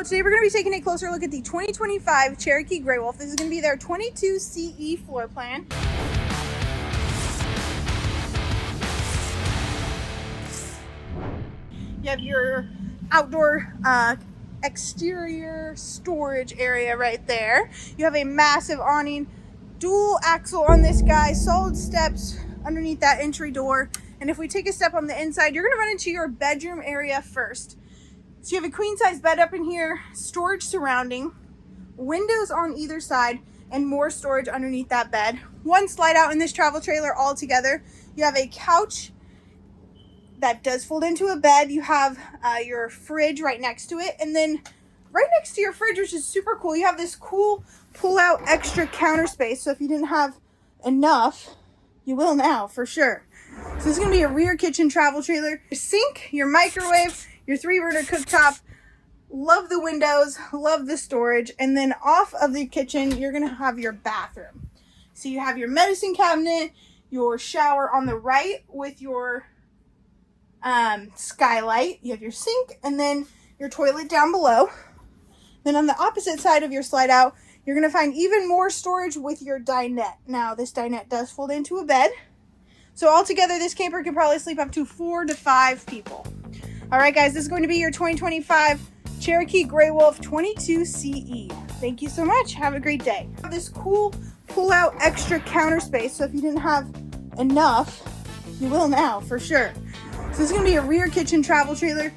today we're going to be taking a closer look at the 2025 Cherokee Grey Wolf. This is going to be their 22 CE floor plan. You have your outdoor exterior storage area right there. You have a massive awning, dual axle on this guy, solid steps underneath that entry door. And if we take a step on the inside, you're going to run into your bedroom area first. So you have a queen size bed up in here, storage surrounding, windows on either side, and more storage underneath that bed. One slide out in this travel trailer altogether. You have a couch that does fold into a bed. You have your fridge right next to it. And then right next to your fridge, which is super cool, you have this cool pull out extra counter space. So if you didn't have enough, you will now for sure. So this is going to be a rear kitchen travel trailer. Your sink, your microwave, your 3-burner cooktop. Love the windows, love the storage. And then off of the kitchen, you're going to have your bathroom. So you have your medicine cabinet, your shower on the right with your skylight. You have your sink and then your toilet down below. Then on the opposite side of your slide out, you're going to find even more storage with your dinette. Now, this dinette does fold into a bed. So altogether, this camper can probably sleep up to 4 to 5 people. All right, guys, this is going to be your 2025 Cherokee Grey Wolf 22 CE. Thank you so much. Have a great day. This cool pull-out extra counter space. So if you didn't have enough, you will now for sure. So this is going to be a rear kitchen travel trailer.